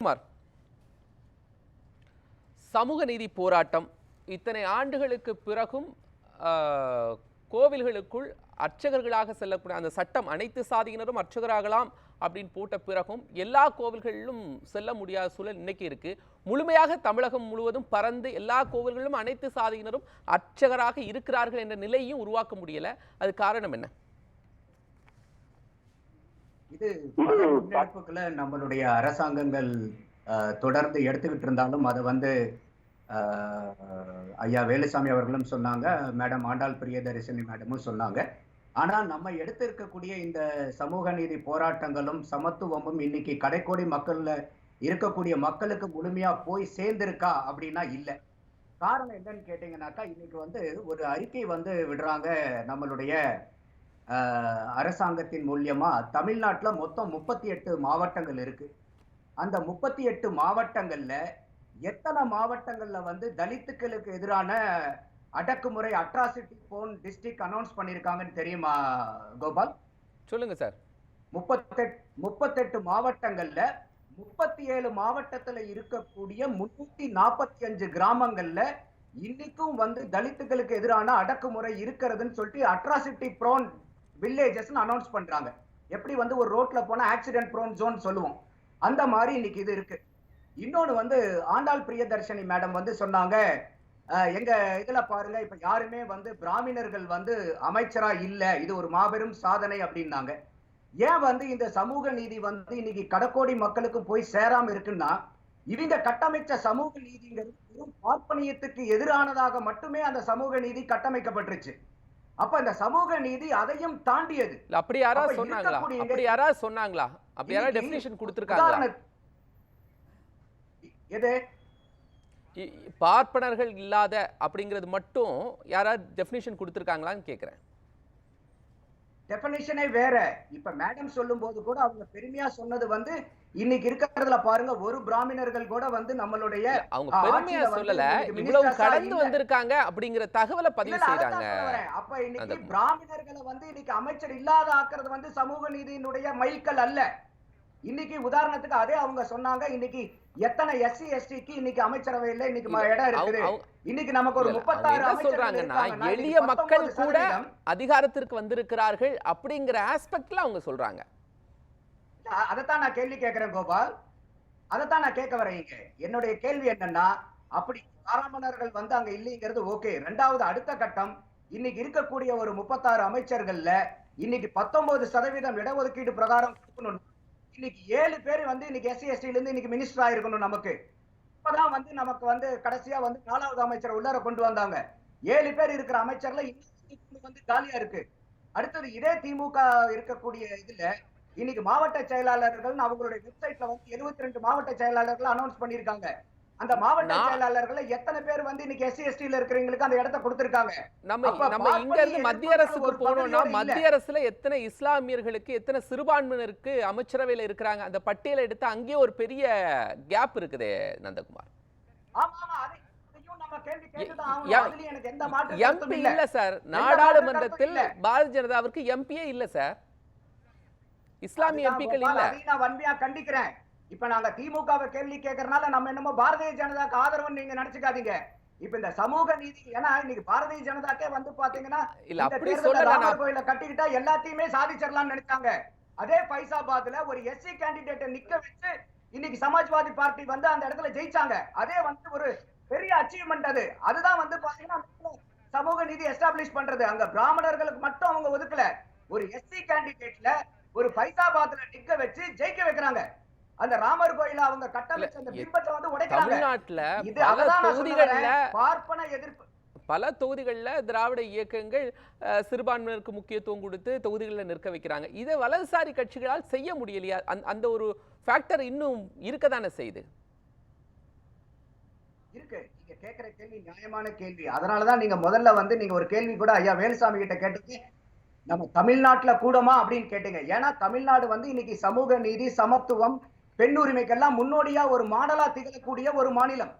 நந்தகுமார், சமூக நீதி போராட்டம் இத்தனை ஆண்டுகளுக்கு பிறகும் கோவில்களுக்குள் அர்ச்சகர்களாக செல்லக்கூடிய அந்த சட்டம் அனைத்து சாதியினரும் அர்ச்சகராகலாம் அப்படின்னு போட்ட பிறகும் எல்லா கோவில்களிலும் செல்ல முடியாத சூழல் இன்னைக்கு இருக்கு. முழுமையாக தமிழகம் முழுவதும் பறந்து எல்லா கோவில்களிலும் அனைத்து சாதியினரும் அர்ச்சகராக இருக்கிறார்கள் என்ற நிலையும் உருவாக்க முடியல. அது காரணம் என்ன? இது பல முன்னெடுப்புகளை நம்மளுடைய அரசாங்கங்கள் தொடர்ந்து எடுத்துக்கிட்டு இருந்தாலும் அதை வந்து ஐயா வேலுசாமி அவர்களும் சொன்னாங்க, மேடம் ஆண்டாள் பிரியதரிசனி மேடமும் சொன்னாங்க. ஆனால் நம்ம எடுத்திருக்கக்கூடிய இந்த சமூக நீதி போராட்டங்களும் சமத்துவமும் இன்னைக்கு கடைக்கோடி மக்கள்ல இருக்கக்கூடிய மக்களுக்கு முழுமையா போய் சேர்ந்திருக்கா அப்படின்னா இல்லை. காரணம் என்னன்னு கேட்டீங்கன்னாக்கா, இன்னைக்கு வந்து ஒரு அறிக்கை வந்து விடுறாங்க நம்மளுடைய அரசாங்கத்தின் மூலியமா. தமிழ்நாட்டில் மொத்தம் 38 மாவட்டங்கள் இருக்கு. அந்த 38 மாவட்டங்கள்ல எத்தனை மாவட்டங்கள்ல வந்து தலித்துக்களுக்கு எதிரான அடக்குமுறை அட்ராசிட்டி போன் டிஸ்ட்ரிக்ட் அனௌன்ஸ் பண்ணிருக்காங்கன்னு தெரியுமா கோபால்? சொல்லுங்க சார். 38 மாவட்டங்கள்ல 37 மாவட்டத்துல இருக்கக்கூடிய 345 கிராமங்கள்ல இன்னைக்கும் வந்து தலித்துகளுக்கு எதிரான அடக்குமுறை இருக்கிறதுன்னு சொல்லிட்டு அட்ராசிட்டி ப்ரோன் வில்லேஜஸ் அனௌன்ஸ் பண்றாங்க. எப்படி வந்து ஒரு ரோட்ல போனா ஆக்சிடென்ட் ப்ரோன் ஜோன் சொல்லுவோம், அந்த மாதிரி இன்னைக்கு இது இருக்கு. இன்னொன்னு வந்து ஆண்டாள் பிரியதர்ஷினி மேடம் வந்து சொன்னாங்க, எங்க இதுல பாருங்க இப்ப யாருமே வந்து பிராமணர்கள் வந்து அமைச்சரா இல்ல, இது ஒரு மாபெரும் சாதனை அப்படின்னாங்க. ஏன் வந்து இந்த சமூக நீதி வந்து இன்னைக்கு கடக்கோடி மக்களுக்கு போய் சேராம இருக்குன்னா, இவங்க கட்டமைச்ச சமூக நீதிங்கிறது பார்ப்பனியத்துக்கு எதிரானதாக மட்டுமே அந்த சமூக நீதி கட்டமைக்கப்பட்டுருச்சு. அப்ப இந்த சமூக நீதி அதையும் தாண்டியது. அப்படி யாராவது சொன்னாங்களா? அப்படி யாராவது சொன்னாங்களா? அப்படி யாராவது டெஃபினிஷன் கொடுத்திருக்காங்களா? எது பார்ப்பனர்கள் இல்லாத அப்படிங்கிறது மட்டும் யாராவது டெஃபினிஷன் கொடுத்திருக்காங்களான்னு கேக்குறேன். டெஃபினிஷனே வேற. இப்ப மேடம் சொல்லும் போது கூட அவங்க பெருமையா சொன்னது வந்து இன்னைக்கு இருக்கிறதுல பாருங்க, ஒரு பிராமணர்கள் கூட வந்து நம்மளுடைய அவங்க பெருமையா சொல்லல, இவ்வளவு கடந்து வந்திருக்காங்க அப்படிங்கிற தகவலை பதிவு செய்றாங்க. அப்ப இன்னைக்கு பிராமணர்களை வந்து இன்னைக்கு அமைச்சர் இல்லாத ஆக்குறது வந்து சமூக நீதியினுடைய மைல்கல் அல்ல. இன்னைக்கு உதாரணத்துக்கு அதே அவங்க சொன்னாங்க, இன்னைக்கு எத்தனை எஸ்சி எஸ்டிக்கு இன்னைக்கு அமைச்சரவையில் இன்னைக்கு இடம் இருக்குது. இன்னைக்கு நமக்கு ஒரு 36 சொல்றாங்கன்னா எளிய மக்கள் கூட அதிகாரத்திற்கு வந்திருக்கிறார்கள் அப்படிங்கிற ஆஸ்பெக்ட்ல அவங்க சொல்றாங்க. அதைத்தான் நான் கேள்வி கேட்கிறேன் கோபால், அதைத்தான் நான் கேட்க வரேன். என்னுடைய கேள்வி என்னன்னா, அப்படி பிராமணர்கள் வந்து அங்க இல்லைங்கிறது ஓகே. ரெண்டாவது அடுத்த கட்டம், இன்னைக்கு இருக்கக்கூடிய ஒரு 36 அமைச்சர்கள்ல இன்னைக்கு 19% இடஒதுக்கீடு பிரகாரம் கொடுக்கணும். இன்னைக்கு 7 பேர் வந்து இன்னைக்கு எஸ்சி எஸ்டில இருந்து இன்னைக்கு மினிஸ்டர் ஆயிருக்கணும். நமக்கு இப்பதான் வந்து நமக்கு வந்து கடைசியா வந்து 4வது அமைச்சர் உள்ளார கொண்டு வந்தாங்க. 7 பேர் இருக்கிற அமைச்சர்ல இன்னும் வந்து காலியா இருக்கு. அடுத்தது இதே திமுக இருக்கக்கூடிய இதுல இன்னைக்கு மாவட்ட செயலாளர்கள் அவங்களுடைய வெப்சைட்ல வந்து 72 மாவட்ட செயலாளர்கள் அனௌன்ஸ் பண்ணிருக்காங்க. அந்த மாவட்ட செயலாளர்கள் எத்தனை பேர் வந்து இன்னைக்கு எஸ்சி எஸ்டில இருக்கிறவங்களுக்கு அந்த இடத்தை கொடுத்திருக்காங்க. நம்ம இங்க இருந்து மத்திய அரசுக்கு போனோம்னா மத்திய அரசுல எத்தனை இஸ்லாமியர்களுக்கு எத்தனை சிறுபான்மையினருக்கு அமைச்சரவையில இருக்கிறாங்க அந்த பட்டியலை எடுத்து அங்கேயே ஒரு பெரிய கேப் இருக்குது நந்தகுமார். எம்பி இல்ல சார், நாடாளுமன்றத்தில் பாரதிய ஜனதாவிற்கு எம்பியே இல்ல சார், இஸ்லாமிய எம்பிக்கள் இல்ல. நான் வன்மையா கண்டிக்கிறேன். இப்ப நாங்க திமுகவை கேள்வி கேட்கறதுனால நம்ம என்னமோ பாரதிய ஜனதாக்கு ஆதரவு நீங்க நினைச்சுக்காதீங்க. இப்ப இந்த சமூக நீதி, ஏன்னா இன்னைக்கு பாரதிய ஜனதாக்கே வந்து பாத்தீங்கன்னா ராமர் கோயில கட்டிக்கிட்டா எல்லாத்தையுமே சாதிச்சிடலாம்னு நினைச்சாங்க. அதே பைசாபாத்ல ஒரு எஸ்சி கேண்டிடேட்டை நிக்க வச்சு இன்னைக்கு சமாஜ்வாதி பார்ட்டி வந்து அந்த இடத்துல ஜெயிச்சாங்க. அதே வந்து ஒரு பெரிய அச்சீவ்மெண்ட். அதுதான் வந்து பாத்தீங்கன்னா சமூக நீதி எஸ்டாப்ளிஷ் பண்றது. அங்க பிராமணர்களுக்கு மட்டும் அவங்க ஒதுக்கல, ஒரு எஸ்சி கேண்டிடேட்ல ஒரு பைசாபாத்ல நிக்க வச்சு ஜெயிக்க வைக்கிறாங்க. அந்த ராமர் கோயில அவங்க கட்டமைச்ச அந்த பிம்பத்தை வந்து உடைக்கிறாங்க. தமிழ்நாட்டுல பார்ப்பன எதிர்ப்பு பல தொகுதிகளில் திராவிட இயக்கங்கள் சிறுபான்மையினருக்கு முக்கியத்துவம் கொடுத்து தொகுதிகளில் நிற்க வைக்கிறாங்க. இதை வலதுசாரி கட்சிகளால் செய்ய முடியலையா? அந்த ஒரு ஃபேக்டர் இன்னும் இருக்கதானே செய்யுது. இருக்கு. நீங்க கேட்கிற கேள்வி நியாயமான கேள்வி. அதனாலதான் நீங்க முதல்ல வந்து நீங்க ஒரு கேள்வி கூட ஐயா வேலுசாமி கிட்ட கேட்டீங்க, நம்ம தமிழ்நாட்டுல கூடமா அப்படின்னு கேட்டீங்க. ஏன்னா தமிழ்நாடு வந்து இன்னைக்கு சமூக நீதி சமத்துவம் பெண் உரிமைக்கெல்லாம் முன்னோடியா ஒரு மாடலா திகழக்கூடிய ஒரு மாநிலம்.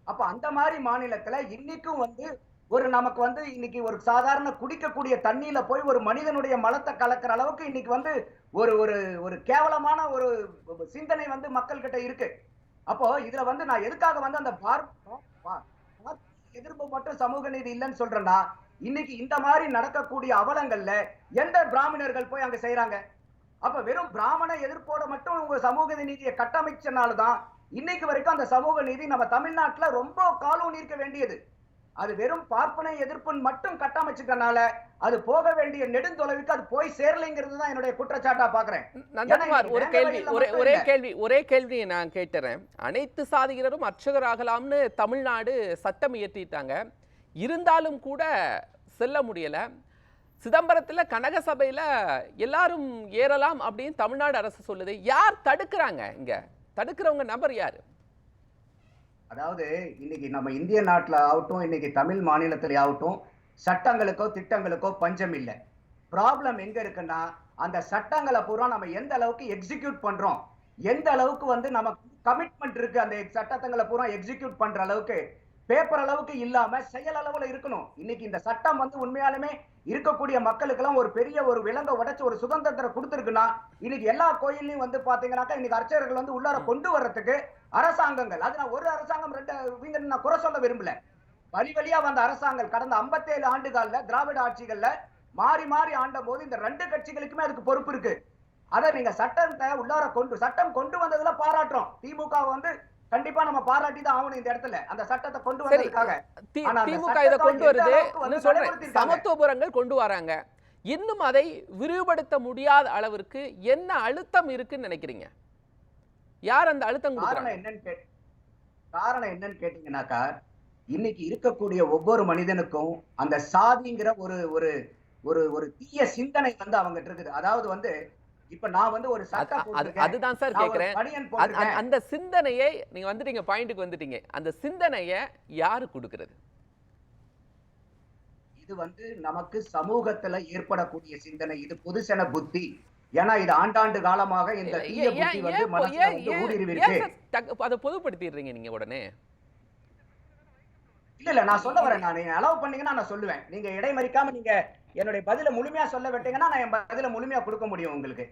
அப்ப அந்த மாதிரி மாநிலத்துல இன்னைக்கும் வந்து ஒரு நமக்கு வந்து இன்னைக்கு ஒரு சாதாரண குடிக்கக்கூடிய தண்ணியில போய் ஒரு மனிதனுடைய மலத்தை கலக்கிற அளவுக்கு இன்னைக்கு வந்து ஒரு ஒரு ஒரு கேவலமான ஒரு சிந்தனை வந்து மக்கள் கிட்ட இருக்கு. அப்போ இதுல வந்து நான் எதுக்காக வந்து அந்த எதிர்ப்பு மட்டும் சமூக நீதி இல்லைன்னு சொல்றேன்னா, இன்னைக்கு இந்த மாதிரி நடக்கக்கூடிய அவலங்கள்ல எந்த பிராமணர்கள் போய் அங்க செய்யறாங்க? அப்ப வெறும் பிராமண எதிர்ப்போட மட்டும் உங்க சமூக நீதியை கட்டமைச்சனாலதான் இன்னைக்கு வரைக்கும் அந்த சமூக நீதி நம்ம தமிழ்நாட்டுல ரொம்ப காலூனியிருக்க வேண்டியது. அது வெறும் பார்ப்பனை எதிர்ப்புன்னு மட்டும் கட்டமைச்சுட்டனால அது போக வேண்டிய நெடுந்தொலைவுக்கு அது போய் சேரலைங்கிறது தான் என்னுடைய குற்றச்சாட்டா பாக்குறேன். நந்தகுமார், ஒரே கேள்வி நான் கேட்டுறேன். அனைத்து சாதியினரும் அர்ச்சகராகலாம்னு தமிழ்நாடு சட்டம் இயற்றிட்டாங்க. இருந்தாலும் கூட செல்ல முடியல. சிதம்பரத்துல கனக சபையில எல்லாரும் ஏறலாம் அப்படின்னு தமிழ்நாடு அரசு சொல்லுது. யார் தடுக்கிறாங்க? இங்க தடுக்கிறவங்க நபர் யாரு? அதாவது இன்னைக்கு நம்ம இந்திய நாட்டுல ஆகட்டும், இன்னைக்கு தமிழ் மாநிலத்திலே ஆகட்டும், சட்டங்களுக்கோ திட்டங்களுக்கோ பஞ்சம் இல்லை. ப்ராப்ளம் எங்க இருக்குன்னா, அந்த சட்டங்களை பூரா நம்ம எந்த அளவுக்கு எக்ஸிக்யூட் பண்றோம், எந்த அளவுக்கு வந்து நமக்கு கமிட்மெண்ட் இருக்கு அந்த சட்டங்களை பூரா எக்ஸிக்யூட் பண்ற அளவுக்கு பேப்பர் அளவுக்கு இல்லாம செயல் அளவுல இருக்கணும். இன்னைக்கு இந்த சட்டம் வந்து உண்மையாலுமே இருக்கக்கூடிய மக்களுக்கு எல்லாம் ஒரு பெரிய ஒரு விலங்க உடைச்சு ஒரு சுதந்திரத்தை கொடுத்திருக்குன்னா, இன்னைக்கு எல்லா கோயிலையும் வந்து பாத்தீங்கன்னாக்கா இன்னைக்கு அர்ச்சகர்கள் வந்து உள்ளார கொண்டு வர்றதுக்கு அரசாங்கங்கள், அது நான் ஒரு அரசாங்கம் ரெண்டு நான் குறை சொல்ல விரும்பல, வழி வழியா வந்த அரசாங்கம் கடந்த 57 ஆண்டுகள்ல திராவிட ஆட்சிகள்ல மாறி மாறி ஆண்ட போது இந்த ரெண்டு கட்சிகளுக்குமே அதுக்கு பொறுப்பு இருக்கு. அதை நீங்க சட்டத்தை உள்ளார சட்டம் கொண்டு வந்ததுல பாராட்டுறோம். திமுக வந்து கண்டிப்பா நம்ம பாராட்டி தான் ஆகணும் இந்த இடத்துல அந்த சட்டத்தை கொண்டு வந்ததுக்காக. திமுக இதை கொண்டு வருது சொல்றேன், சமத்துவபுரங்கள் கொண்டு வராங்க. இன்னும் அதை விரிவுபடுத்த முடியாத அளவிற்கு என்ன அழுத்தம் இருக்குன்னு நினைக்கிறீங்க? யார் அந்த அழுத்தம் கொடுக்கறாங்க? காரணம் என்னன்னு கேட்டீங்கன்னாக்கா, இன்னைக்கு இருக்கக்கூடிய ஒவ்வொரு மனிதனுக்கும் அந்த சாதிங்கிற ஒரு ஒரு ஒரு ஒரு தீய சிந்தனை வந்து அவங்ககிட்ட இருக்குது. அதாவது வந்து இப்ப நான் வந்து ஒரு சட்டம் போட்டுருக்கேன், அதுதான் சார் கேக்குறேன். அந்த சிந்தனையை நீங்க வந்துட்டீங்க, பாயிண்ட்க்கு வந்துட்டீங்க. அந்த சிந்தனையை யாரு கொடுக்கிறது? இது வந்து நமக்கு சமூகத்துல ஏற்படக்கூடிய சிந்தனை. இது பொதுசன புத்தி. ஏன்னா இது ஆண்டாண்டு காலமாக இந்த தீய புத்தி வந்து மனசுல வந்து ஊடுருவி இருக்கு. அதை பொதுப்படுத்திடுறீங்க நீங்க உடனே. இல்ல நான் சொல்ல வரேன், நான் அலோவ் பண்ணீங்கன்னா நான் சொல்லுவேன். நீங்க இடைமறிக்காம நீங்க என்னுடைய பதில முழுமையா சொல்ல விட்டீங்கன்னா நான் என் பதில முழுமையா கொடுக்க முடியும் உங்களுக்கு.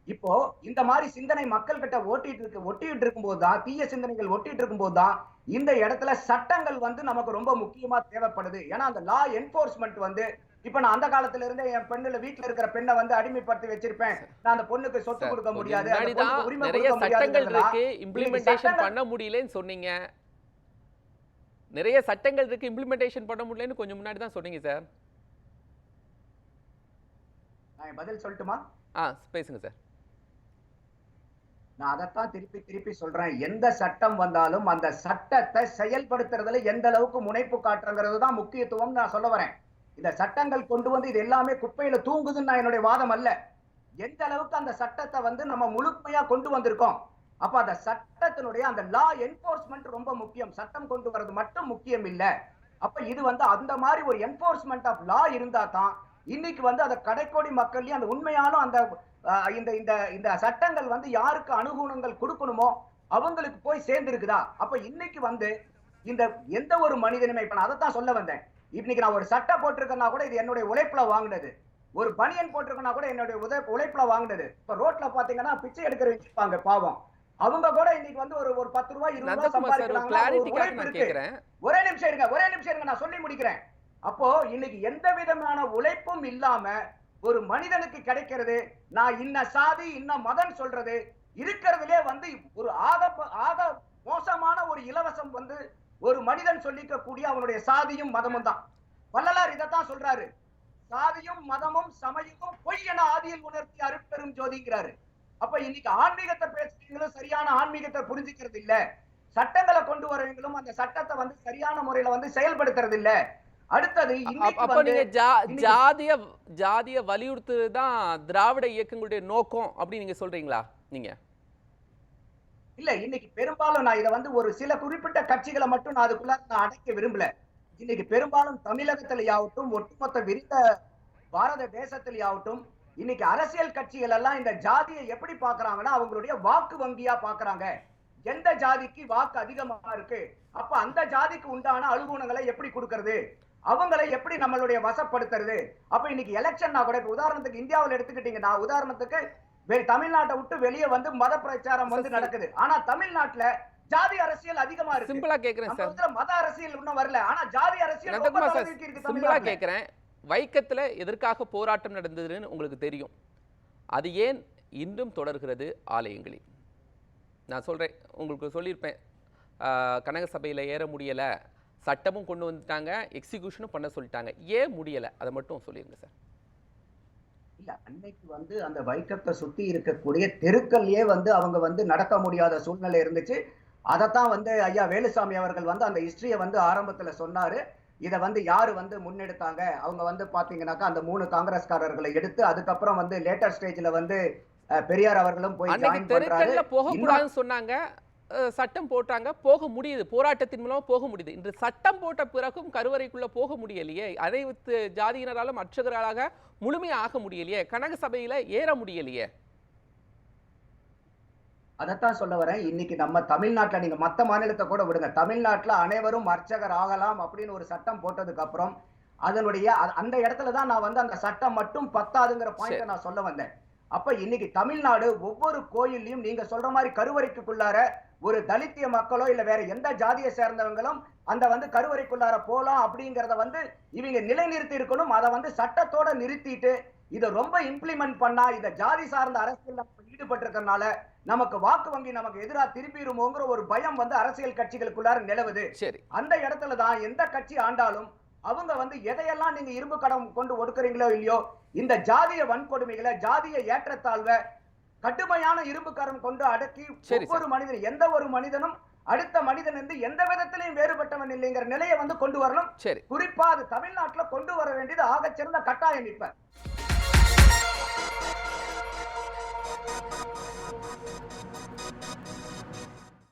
இப்போ இந்த மாதிரி சிந்தனை மக்கள் கிட்ட ஒட்டிட்டு இருக்கும் போதுதான், தீய சிந்தனைகள் ஒட்டிட்டு இருக்கும் போதுதான் இந்த இடத்துல சட்டங்கள் வந்து நமக்கு ரொம்ப முக்கியமா தேவைப்படுது. ஏன்னா அந்த லா என்போர்ஸ்மெண்ட் வந்து இப்ப நான் அந்த காலத்துல இருந்தே என் பெண்ணுல வீட்டுல இருக்கிற பெண்ணை வந்து அடிமைப்படுத்தி வச்சிருப்பேன், நான் அந்த பொண்ணுக்கு சொத்து கொடுக்க முடியாது, நிறைய சட்டங்கள் இருக்கு, இம்ப்ளிமெண்டேஷன் பண்ண முடியலன்னு சொன்னீங்க. நிறைய சட்டங்கள் இருக்கு, இம்ப்ளிமெண்டேஷன் பண்ண முடியலன்னு கொஞ்சம் முன்னாடி தான் சொன்னீங்க சார். நான் பதில் சொல்லட்டுமா? பேசுங்க சார். நான் அதைத்தான் திருப்பி திருப்பி சொல்றேன். எந்த சட்டம் வந்தாலும் அந்த சட்டத்தை செயல்படுத்துறதுல எந்த அளவுக்கு முனைப்பு காட்டுறங்கிறது தான் முக்கியத்துவம் நான் சொல்ல வரேன். இந்த சட்டங்கள் கொண்டு வந்து இது எல்லாமே குப்பையில தூங்குதுன்னு நான் என்னுடைய வாதம் அல்ல. எந்த அளவுக்கு அந்த சட்டத்தை வந்து நம்ம முழுமையா கொண்டு வந்திருக்கோம். அப்ப அந்த சட்டத்தினுடைய அந்த லா என்போர்ஸ்மெண்ட் ரொம்ப முக்கியம். சட்டம் கொண்டு வர்றது மட்டும் முக்கியம் இல்ல. அப்ப இது வந்து அந்த மாதிரி ஒரு என்போர்ஸ்மெண்ட் ஆஃப் லா இருந்தா தான் இன்னைக்கு வந்து அந்த கடைக்கோடி மக்கள்லயும் அந்த உண்மையான அந்த இந்த இந்த இந்த சட்டங்கள் வந்து யாருக்கு அனுகூலங்கள் கொடுக்கணுமோ அவங்களுக்கு போய் சேர்ந்திருக்குதா? அப்ப இன்னைக்கு வந்து இந்த எந்த ஒரு மனிதனுமே, இப்ப நான் அதைத்தான் சொல்ல வந்தேன், இன்னைக்கு நான் ஒரு சட்டை போட்டிருக்கேன்னா கூட இது என்னுடைய உழைப்புல வாங்கினது, ஒரு பனியன் போட்டிருக்கேன்னா கூட என்னுடைய உழைப்புல வாங்கினது. இப்ப ரோட்ல பாத்தீங்கன்னா பிச்சை எடுக்கிற வச்சிருப்பாங்க பாவம், அவங்க கூட இன்னைக்கு வந்து ஒரு 10 ரூபாய் 20 ரூபாய் சம்பாதிக்கிறாங்க. ஒரே நிமிஷம் இருங்க நான் சொல்லி முடிக்கிறேன். அப்போ இன்னைக்கு எந்த விதமான உழைப்பும் இல்லாம ஒரு மனிதனுக்கு கிடைக்கிறது நான் இன்ன சாதி இன்ன மதம் சொல்றது இருக்கிறதுலே வந்து ஒரு ஆக மோசமான ஒரு இலவசம் வந்து ஒரு மனிதன் சொல்லிக்க கூடிய அவனுடைய சாதியும் மதமும் தான். வள்ளலார் இதைத்தான் சொல்றாரு, சாதியும் மதமும் சமயமும் பொய் என ஆதியில் உணர்த்தி அருட்பெரும் ஜோதிங்கிறாரு. அப்ப இன்னைக்கு ஆன்மீகத்தை பேசுறீங்களும் சரியான ஆன்மீகத்தை புரிஞ்சுக்கிறது இல்ல, சட்டங்களை கொண்டு வரவங்களும் அந்த சட்டத்தை வந்து சரியான முறையில வந்து செயல்படுத்துறது இல்ல. அடுத்தது ஜாதிய வலியுறுத்துதான் திராவிட இயக்கங்களுடைய நோக்கம் அப்படி நீங்க சொல்றீங்களா? நீங்க இல்ல இன்னைக்கு பெரும்பாலும் நான் இதை வந்து ஒரு சில குறிப்பிட்ட கட்சிகளை மட்டும் நான் அதுக்குள்ள நான் அடைக்க விரும்பல. இன்னைக்கு பெரும்பாலும் தமிழகத்திலேயாகட்டும் ஒட்டுமொத்த விரிந்த பாரத தேசத்திலேயாகட்டும் இன்னைக்கு அரசியல் கட்சிகள் எல்லாம் இந்த ஜாதியை எப்படி பாக்குறாங்கன்னா அவங்களுடைய வாக்கு வங்கியா பாக்குறாங்க. எந்த ஜாதிக்கு வாக்கு அதிகமா இருக்கு, அப்ப அந்த ஜாதிக்கு உண்டான அனுகூலங்களை எப்படி கொடுக்கறது, அவங்களை எப்படி நம்மளுடைய வசப்படுத்துறது. அப்ப இன்னைக்கு எலெக்ஷன் கூட உதாரணத்துக்கு இந்தியாவில் எடுத்துக்கிட்டீங்கன்னா, உதாரணத்துக்கு தமிழ்நாட்டை விட்டு வெளியே வந்து மத பிரச்சாரம் வந்து நடக்குது. ஆனா தமிழ்நாட்டுல ஜாதி அரசியல் அதிகமா இருக்கு. சிம்பிளா கேக்குறேன் நம்ம சார். வந்து மத அரசியல் இன்னும் வரல. ஆனா ஜாதி அரசியல் ரொம்ப நந்தகுமார் சார், தலை இருக்கு சிம்பிளா தமிழ்நாட்டுல. கேக்குறேன். வைக்கத்துல எதற்காக போராட்டம் நடந்ததுன்னு உங்களுக்கு தெரியும். அது ஏன் இன்றும் தொடர்கிறது ஆலயங்களில்? நான் சொல்றேன், உங்களுக்கு சொல்லியிருப்பேன். கனக சபையில ஏற முடியல, சட்டமும் கொண்டு வந்துட்டாங்க, எக்ஸிகியூஷனும் பண்ண சொல்லிட்டாங்க. ஏன் முடியல? அதை மட்டும் சொல்லிருங்க சார். இல்ல அன்னைக்கு வந்து அந்த வைக்கத்தை சுத்தி இருக்கக்கூடிய தெருக்கள்லயே வந்து அவங்க வந்து நடக்க முடியாத சூழ்நிலை இருந்துச்சு. அதைத்தான் வந்து ஐயா வேலுசாமி அவர்கள் வந்து அந்த ஹிஸ்டரிய வந்து ஆரம்பத்துல சொன்னாரு. இத வந்து யாரு வந்து முன்னெடுத்தாங்க? அவங்க வந்து பாத்தீங்கன்னாக்கா அந்த 3 காங்கிரஸ்காரர்களை எடுத்து அதுக்கப்புறம் வந்து லேட்டர் ஸ்டேஜ்ல வந்து பெரியார் அவர்களும் போய் அன்னைக்கு ஜாயின் பண்றாரு. தெருக்கள்ல போகக்கூடாதுன்னு சொன்னாங்க, சட்டம் போட்டாங்க, போக முடியுது, போராட்டத்தின் மூலமா போக முடியுது. இன்று சட்டம் போட்ட பிறகும் கருவறைக்குள்ள போக முடியலையே, அனைத்து ஜாதியினராலும் அர்ச்சகராக முழுமையாக ஆக முடியலையே, கனக சபையில ஏற முடியலையே. அதைத்தான் சொல்ல வரேன். இன்னைக்கு நம்ம தமிழ்நாட்டுல நீங்க மத்த மாநிலத்தை கூட விடுங்க. தமிழ்நாட்டுல அனைவரும் அர்ச்சகர் ஆகலாம் அப்படின்னு ஒரு சட்டம் போட்டதுக்கு அப்புறம் அதனுடைய அந்த இடத்துல தான் நான் வந்து அந்த சட்டம் மட்டும் பத்தாதுங்கிற பாயிண்ட நான் சொல்ல வந்தேன். அப்ப இன்னைக்கு தமிழ்நாடு ஒவ்வொரு கோயில்லையும் நீங்க சொல்ற மாதிரி கருவறைக்குள்ளார ஒரு தலித்திய மக்களோ இல்ல வேற எந்த ஜாதியை சேர்ந்தவங்களும் அந்த வந்து கருவறைக்குள்ளார போலாம் அப்படிங்கறத வந்து இவங்க நிலைநிறுத்தி இருக்கணும். அதை வந்து சட்டத்தோட நிறுத்திட்டு இதை ரொம்ப இம்ப்ளிமெண்ட் பண்ணா இத ஜாதி சார்ந்த அரசியல் ஈடுபட்டிருக்கிறதுனால நமக்கு வாக்கு வங்கி நமக்கு எதிராக திரும்பிடுமோங்கிற ஒரு பயம் வந்து அரசியல் கட்சிகளுக்குள்ளார நிலவுது. சரி, அந்த இடத்துலதான் எந்த கட்சி ஆண்டாலும் அவங்க வந்து எதையெல்லாம் நீங்க இரும்பு கடம் கொண்டு ஒடுக்குறீங்களோ இல்லையோ இந்த ஜாதிய வன்கொடுமைகளை ஜாதிய ஏற்றத்தாழ்வை கடுமையான இரும்பு கரம் கொண்டு அடக்கி ஒவ்வொரு மனிதனும் எந்த ஒரு மனிதனும் அடுத்த மனிதன் வந்து எந்த விதத்திலையும் வேறுபட்டவன் இல்லைங்கிற நிலையை வந்து கொண்டு வரணும். சரி, குறிப்பா அது தமிழ்நாட்டுல கொண்டு வர வேண்டியது ஆகச்சிறந்த கட்டாயம். இப்ப